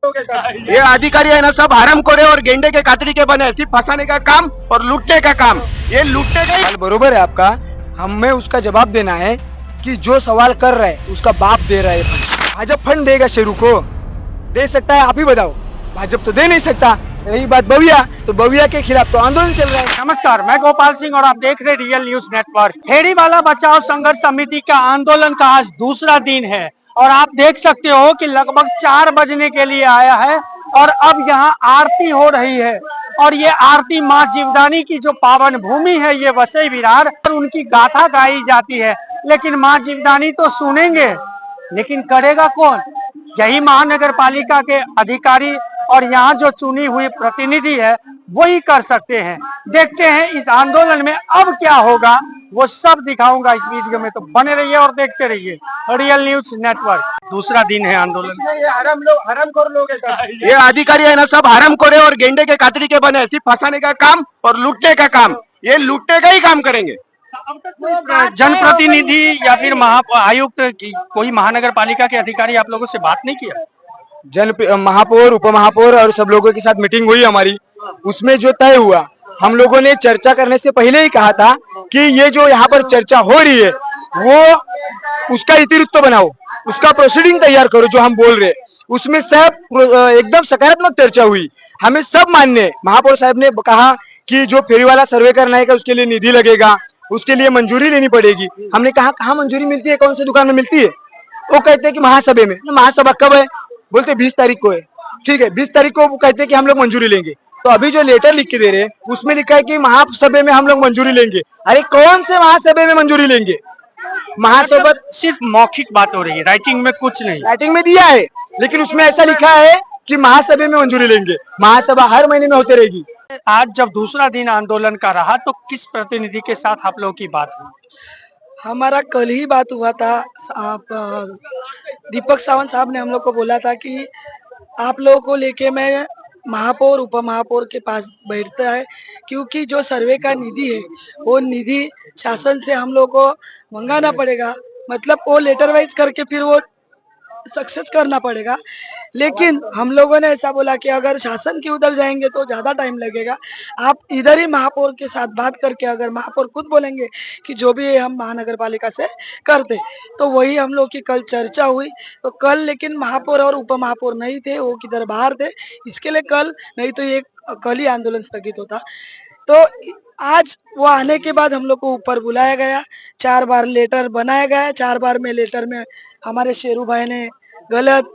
लोगे क्या? ये अधिकारी है ना, सब हरामखोर है और गेंडे के कातड़ी के बने, सिर्फ फंसाने का काम और लूटने का काम। ये लूटने का ही बरोबर है आपका। हमें उसका जवाब देना है कि जो सवाल कर रहा है उसका बाप दे रहा है फंड। भाजपा फंड देगा शेरू को? दे सकता है? आप ही बताओ। भाजपा तो दे नहीं सकता। रही बात बविया, तो बविया के खिलाफ तो आंदोलन चल रहा है। नमस्कार, मैं गोपाल सिंह और आप देख रहे रियल न्यूज नेटवर्क। खेड़ीवाला बचाओ संघर्ष समिति का आंदोलन का आज दूसरा दिन है और आप देख सकते हो कि लगभग 4 बजने के लिए आया है और अब यहाँ आरती हो रही है। और ये आरती माँ जीवदानी की जो पावन भूमि है, ये वसई विरार, और उनकी गाथा गाई जाती है। लेकिन माँ जीवदानी तो सुनेंगे, लेकिन करेगा कौन? यही महानगर पालिका के अधिकारी और यहाँ जो चुनी हुई प्रतिनिधि है वही कर सकते हैं। देखते हैं इस आंदोलन में अब क्या होगा, वो सब दिखाऊंगा इस वीडियो में। तो बने रहिए और देखते रहिए रियल न्यूज नेटवर्क। दूसरा दिन है आंदोलन। ये हरामखोर लोग है क्या? ये अधिकारी है ना, सब हरामखोर है और गेंडे के कातड़ी के बने, सिर्फ फंसाने का काम और लूटने का काम। ये लूटने का ही काम करेंगे। जनप्रतिनिधि या फिर आयुक्त कोई महानगर पालिका के अधिकारी आप लोगों से बात नहीं किया? महापौर, उप महापौर और सब लोगों के साथ मीटिंग हुई हमारी। उसमें जो तय हुआ, हम लोगों ने चर्चा करने से पहले ही कहा था कि ये जो यहाँ पर चर्चा हो रही है वो उसका इतिवृत्त बनाओ, उसका प्रोसीडिंग तैयार करो। जो हम बोल रहे उसमें सब एकदम सकारात्मक चर्चा हुई। हमें सब मान्य है। महापौर साहब ने कहा कि जो फेरी वाला सर्वे करना है उसके लिए निधि लगेगा, उसके लिए मंजूरी लेनी पड़ेगी। हमने कहा कहाँ मंजूरी मिलती है, कौन सी दुकान में मिलती है? वो कहते हैं कि महासभा में। महासभा कब है? बोलते 20 तारीख को है। ठीक है, 20 तारीख को वो कहते हैं कि हम लोग मंजूरी लेंगे। तो अभी जो लेटर लिख के दे रहे हैं उसमें लिखा है कि महासभा में हम लोग मंजूरी लेंगे। अरे कौन से महासभा में मंजूरी लेंगे? महासभा सिर्फ मौखिक बात हो रही है, राइटिंग में कुछ नहीं। राइटिंग में दिया है लेकिन उसमें ऐसा लिखा है कि महासभा में मंजूरी लेंगे। महासभा हर महीने में होते रहेगी। आज जब दूसरा दिन आंदोलन का रहा तो किस प्रतिनिधि के साथ आप लोगों की बात हुई? हमारा कल ही बात हुआ था। दीपक सावंत साहब ने हम लोग को बोला था कि आप लोगों को लेके मैं महापौर, उप महापौर के पास बैठता है, क्योंकि जो सर्वे का निधि है वो निधि शासन से हम लोग को मंगाना पड़ेगा। मतलब वो लेटर वाइज करके फिर वो सक्सेस करना पड़ेगा। लेकिन हम लोगों ने ऐसा बोला कि अगर शासन के उधर जाएंगे तो ज्यादा टाइम लगेगा। आप इधर ही महापौर के साथ बात करके, अगर महापौर खुद बोलेंगे कि जो भी हम महानगर पालिका से करते, तो वही हम लोग की कल चर्चा हुई। तो कल लेकिन महापौर और उप महापौर नहीं थे, वो किधर बाहर थे, इसके लिए कल नहीं तो ये कल ही आंदोलन स्थगित होता। तो आज वो आने के बाद हम लोग को ऊपर बुलाया गया, 4 बार लेटर बनाया गया। 4 बार में लेटर में हमारे शेरू भाई ने गलत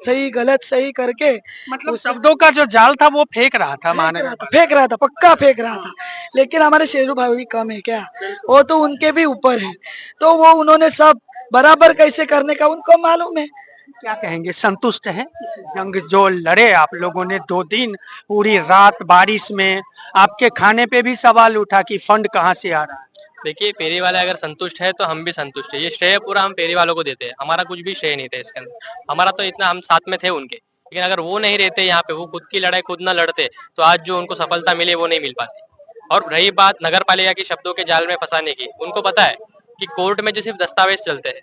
सही करके, मतलब शब्दों का जो जाल था वो फेंक रहा था, फेंक रहा था, पक्का फेंक रहा था। लेकिन हमारे शेरू भाई भी कम है क्या? वो तो उनके भी ऊपर है, तो वो उन्होंने सब बराबर कैसे करने का उनको मालूम है। क्या कहेंगे, संतुष्ट हैं? जंग जो लड़े आप लोगों ने 2 दिन, पूरी रात बारिश में, आपके खाने पे भी सवाल उठा कि फंड कहाँ से आ रहा है। देखिए, फेरी वाले अगर संतुष्ट है तो हम भी संतुष्ट है। ये श्रेय पूरा हम फेरी वालों को देते हैं, हमारा कुछ भी श्रेय नहीं था इसके अंदर। हमारा तो इतना, हम साथ में थे उनके, लेकिन अगर वो नहीं रहते यहाँ पे, वो खुद की लड़ाई खुद ना लड़ते, तो आज जो उनको सफलता मिली वो नहीं मिल पाती। और रही बात नगर पालिका की शब्दों के जाल में फंसाने की, उनको पता है कि कोर्ट में जो सिर्फ दस्तावेज चलते हैं,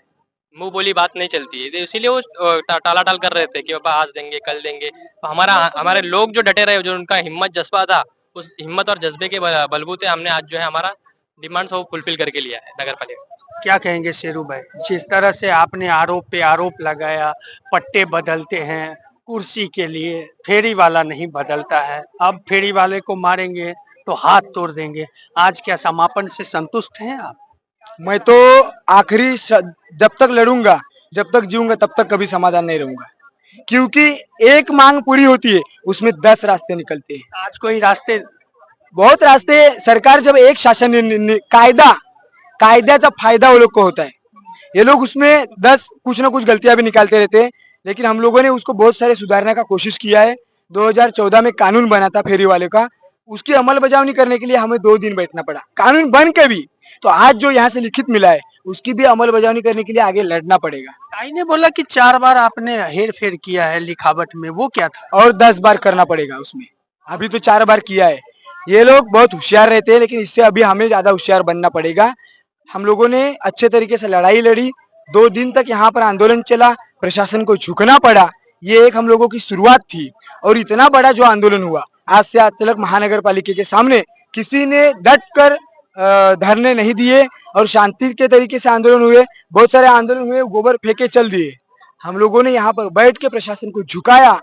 मुंह बोली बात नहीं चलती है, इसीलिए वो टालाटाल कर रहे थे कि बाबा आज देंगे कल देंगे। तो हमारे लोग जो डटे रहे, जो उनका हिम्मत जज्बा था, उस हिम्मत और जज्बे के बलबूते हमने आज जो है हमारा डिमांड वो फुलफिल करके लिया है नगर पालिका। क्या कहेंगे शेरू भाई, जिस तरह से आपने आरोप पे आरोप लगाया, पट्टे बदलते हैं कुर्सी के लिए, फेरी वाला नहीं बदलता है, अब फेरी वाले को मारेंगे तो हाथ तोड़ देंगे, आज क्या समापन से संतुष्ट हैं आप? मैं तो आखिरी जब तक लड़ूंगा, जब तक जीऊंगा, तब तक कभी समाधान नहीं रहूंगा। क्योंकि एक मांग पूरी होती है उसमें 10 रास्ते निकलते हैं। आज कोई रास्ते, बहुत रास्ते। सरकार जब एक शासन कायद्याचा फायदा वो लोग को होता है, ये लोग उसमें 10 कुछ ना कुछ गलतियां भी निकालते रहते हैं। लेकिन हम लोगों ने उसको बहुत सारे सुधारने का कोशिश किया है। 2014 में कानून बना था फेरी वाले का, उसकी अमलबजावनी करने के लिए हमें 2 दिन बैठना पड़ा, कानून बन के भी। तो आज जो यहाँ से लिखित मिला है उसकी भी अमलबजावनी करने के लिए आगे लड़ना पड़ेगा। ताई ने बोला कि 4 बार आपने हेर फेर किया है लिखावट में, वो क्या था? और 10 बार करना पड़ेगा उसमें। अभी तो 4 बार किया है। ये लोग बहुत होशियार रहते हैं, लेकिन इससे अभी हमें ज्यादा होशियार बनना पड़ेगा। हम लोगों ने अच्छे तरीके से लड़ाई लड़ी, 2 दिन तक यहाँ पर आंदोलन चला, प्रशासन को झुकना पड़ा। ये एक हम लोगों की शुरुआत थी। और इतना बड़ा जो आंदोलन हुआ, आज से आज तक महानगर पालिका के सामने किसी ने डट कर धरने नहीं दिए और शांति के तरीके से आंदोलन हुए। बहुत सारे आंदोलन हुए, गोबर फेंके चल दिए। हम लोगों ने यहाँ पर बैठ के प्रशासन को झुकाया।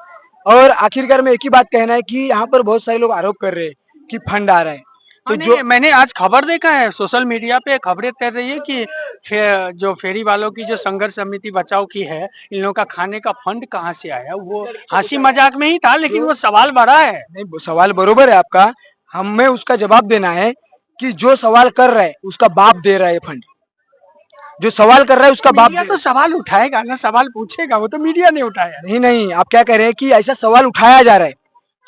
और आखिरकार में एक ही बात कहना है कि यहाँ पर बहुत सारे लोग आरोप कर रहे हैं कि फंड आ रहा है। तो जो मैंने आज खबर देखा है, सोशल मीडिया पे खबरें तैर रही है कि जो फेरी वालों की जो संघर्ष समिति बचाव की है, इन लोगों का खाने का फंड कहाँ से आया? वो हंसी मजाक में ही था, लेकिन वो सवाल बड़ा है। नहीं, सवाल बरोबर है आपका। हमें उसका जवाब देना है कि जो सवाल कर रहा है उसका बाप दे रहा है फंड। जो सवाल कर रहा है उसका बाप मीडिया तो सवाल उठाएगा ना, सवाल पूछेगा, वो तो मीडिया ने उठाया। नहीं, आप क्या कह रहे हैं कि ऐसा सवाल उठाया जा रहा है,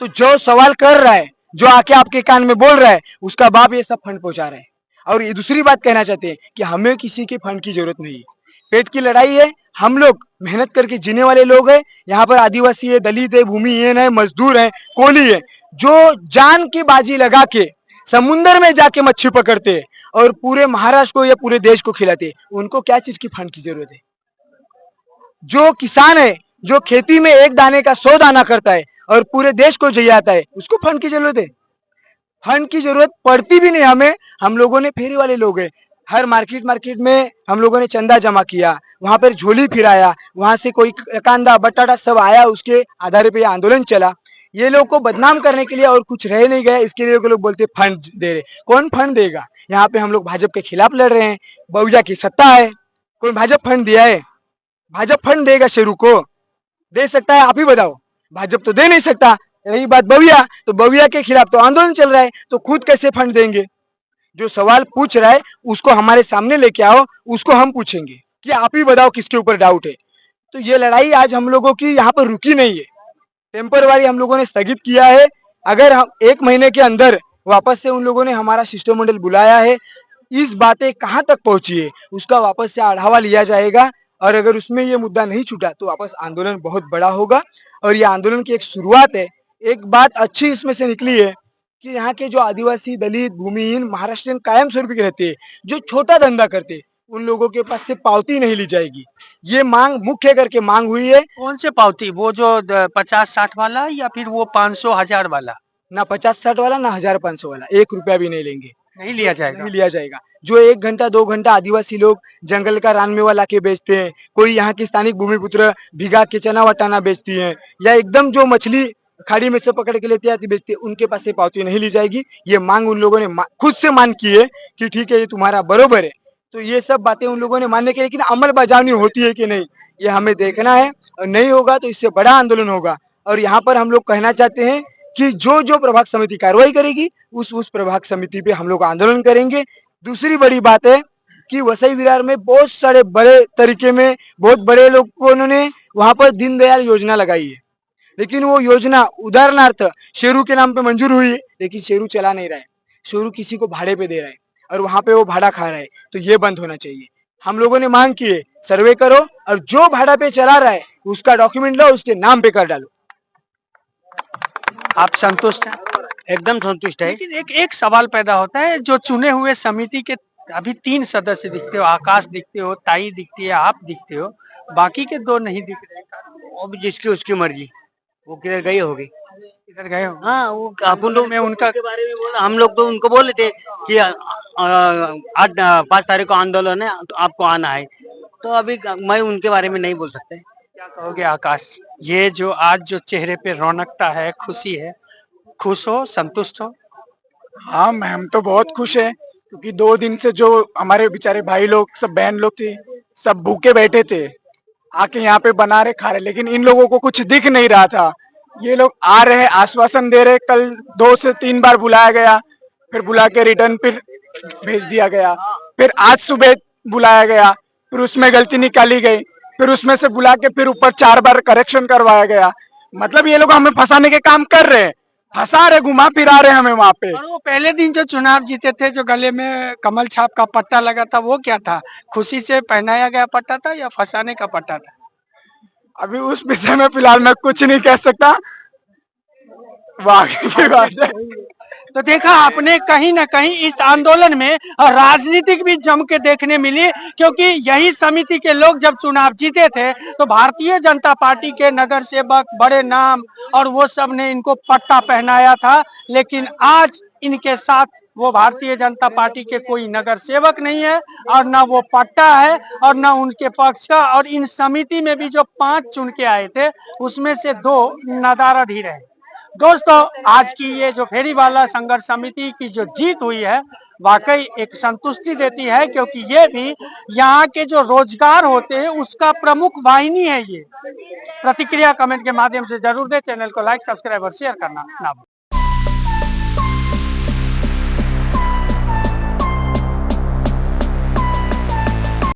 तो जो सवाल कर रहा है, जो आके आपके कान में बोल रहा है, उसका बाप ये सब फंड पहुंचा रहा है। और ये दूसरी बात कहना चाहते हैं कि हमें किसी के फंड की जरूरत नहीं है। पेट की लड़ाई है, हम लोग मेहनत करके जीने वाले लोग हैं। यहाँ पर आदिवासी है, दलित है, भूमिहीन है, मजदूर है, कोली है, जो जान की बाजी लगा के समुन्द्र में जाके मच्छी पकड़ते हैं और पूरे महाराष्ट्र को या पूरे देश को खिलाते हैं। उनको क्या चीज की फंड की जरूरत है? जो किसान है, जो खेती में एक दाने का 100 दाना करता है और पूरे देश को जियाता है, उसको फंड की जरूरत है? फंड की जरूरत पड़ती भी नहीं हमें। हम लोगों ने फेरी वाले लोग हैं, हर मार्केट में हम लोगों ने चंदा जमा किया, वहां पर झोली फिराया, वहां से कोई कांदा बटाटा सब आया, उसके आधार पे आंदोलन चला। ये लोग को बदनाम करने के लिए और कुछ रह नहीं गया, इसके लिए लोग बोलते फंड दे रहे। कौन फंड देगा? यहाँ पे हम लोग भाजपा के खिलाफ लड़ रहे हैं, बहुजा की सत्ता है, कोई भाजपा फंड दिया है? भाजपा फंड देगा शेरू को? दे सकता है? आप ही बताओ। भाजपा तो दे नहीं सकता। रही बात बविया, तो बविया के खिलाफ तो आंदोलन चल रहा है, तो खुद कैसे फंड देंगे? जो सवाल पूछ रहा है उसको हमारे सामने लेके आओ, उसको हम पूछेंगे कि आप ही बताओ किसके ऊपर डाउट है। तो ये लड़ाई आज हम लोगों की यहाँ पर रुकी नहीं है, टेम्परवारी हम लोगों ने स्थगित किया है। अगर हम 1 महीने के अंदर वापस से उन लोगों ने हमारा शिष्टमंडल बुलाया है, इस बातें कहाँ तक पहुंची है उसका वापस से आढ़ावा लिया जाएगा। और अगर उसमें ये मुद्दा नहीं छूटा तो वापस आंदोलन बहुत बड़ा होगा। और ये आंदोलन की एक शुरुआत है। एक बात अच्छी इसमें से निकली है कि यहाँ के जो आदिवासी, दलित, भूमिहीन महाराष्ट्रियन कायम स्वरूप के रहते हैं, जो छोटा धंधा करते हैं, उन लोगों के पास से पावती नहीं ली जाएगी। ये मांग मुख्य करके मांग हुई है। कौन से पावती? वो जो 50-60 वाला या फिर वो 500-1000 वाला? ना 50-60 वाला, ना 1000-500 वाला, 1 रुपया भी नहीं लेंगे, नहीं लिया जाएगा। नहीं लिया जाएगा। जो 1 घंटा 2 घंटा आदिवासी लोग जंगल का रानमेवा लाके बेचते हैं, कोई यहाँ की स्थानिक भूमिपुत्र भिगा के चना वटाना बेचती हैं, या एकदम जो मछली खाड़ी में से पकड़ के लेते आती बेचती है, उनके पास से पावती नहीं ली जाएगी। ये मांग उन लोगों ने खुद से मांग की है कि ठीक है ये तुम्हारा बरोबर है। तो ये सब बातें उन लोगों ने मानने के, लेकिन अमल बजावनी होती है कि नहीं ये हमें देखना है। और नहीं होगा तो इससे बड़ा आंदोलन होगा। और यहाँ पर हम लोग कहना चाहते हैं कि जो जो प्रभाग समिति कार्रवाई करेगी उस प्रभाग समिति पे हम लोग आंदोलन करेंगे। दूसरी बड़ी बात है कि वसई विरार में बहुत सारे बड़े तरीके में बहुत बड़े लोगों ने वहां पर दीनदयाल योजना लगाई है, लेकिन वो योजना उदाहरणार्थ शेरू के नाम पे मंजूर हुई है, लेकिन शेरू चला नहीं रहा है। शेरू किसी को भाड़े पे दे रहा है और वहां पे वो भाड़ा खा रहा है। तो ये बंद होना चाहिए। हम लोगों ने मांग की है, सर्वे करो और जो भाड़ा पे चला रहा है उसका डॉक्यूमेंट लो, उसके नाम पे कर डालो। आप संतुष्ट हैं? एकदम संतुष्ट है। लेकिन एक सवाल पैदा होता है, जो चुने हुए समिति के अभी 3 सदस्य दिखते हो, आकाश दिखते हो, ताई दिखती है, आप दिखते हो, बाकी के 2 नहीं दिख रहे। वो भी जिसकी उसकी मर्जी, वो किधर गई होगी। इधर गए हो? हाँ, वो अपन लोग मैं उनका के बारे में बोला, हम लोग तो उनको बोले थे कि आज 5 तारीख को आंदोलन है तो आपको आना है। तो अभी मैं उनके बारे में नहीं बोल सकते। क्या कहोगे आकाश? ये जो आज जो चेहरे पे रौनकता है, खुशी है, खुश हो, संतुष्ट हो? हाँ मैम, तो बहुत खुश है क्योंकि 2 दिन से जो हमारे बेचारे भाई लोग सब बहन लोग थे, सब भूखे बैठे थे, आके यहाँ पे बना रहे खा रहे, लेकिन इन लोगों को कुछ दिख नहीं रहा था। ये लोग आ रहे, आश्वासन दे रहे। कल 2 से 3 बार बुलाया गया, फिर बुला के रिटर्न फिर भेज दिया गया, फिर आज सुबह बुलाया गया, फिर उसमें गलती निकाली गई, फिर उसमें से बुला के फिर ऊपर 4 बार करेक्शन करवाया गया। मतलब ये लोग हमें फंसाने के काम कर रहे हैं, फंसा रहे, घुमा फिरा रहे हमें वहाँ पे। और वो पहले दिन जो चुनाव जीते थे, जो गले में कमल छाप का पट्टा लगा था, वो क्या था? खुशी से पहनाया गया पट्टा था या फंसाने का पट्टा था? अभी उस विषय में फिलहाल मैं कुछ नहीं कह सकता, वो आगे की बात है। तो देखा आपने कहीं ना कहीं इस आंदोलन में राजनीतिक भी जम के देखने मिली, क्योंकि यही समिति के लोग जब चुनाव जीते थे तो भारतीय जनता पार्टी के नगर सेवक, बड़े नाम और वो सब ने इनको पट्टा पहनाया था। लेकिन आज इनके साथ वो भारतीय जनता पार्टी के कोई नगर सेवक नहीं है और ना वो पट्टा है और ना उनके पक्ष का। और इन समिति में भी जो 5 चुन के आए थे उसमें से 2 नदारद ही रहे। दोस्तों, आज की ये जो फेरीवाला संघर्ष समिति की जो जीत हुई है वाकई एक संतुष्टि देती है, क्योंकि ये भी यहाँ के जो रोजगार होते हैं उसका प्रमुख वाहिनी है। ये प्रतिक्रिया कमेंट के माध्यम से जरूर दे। चैनल को लाइक, सब्सक्राइब और शेयर करना ना भूलें।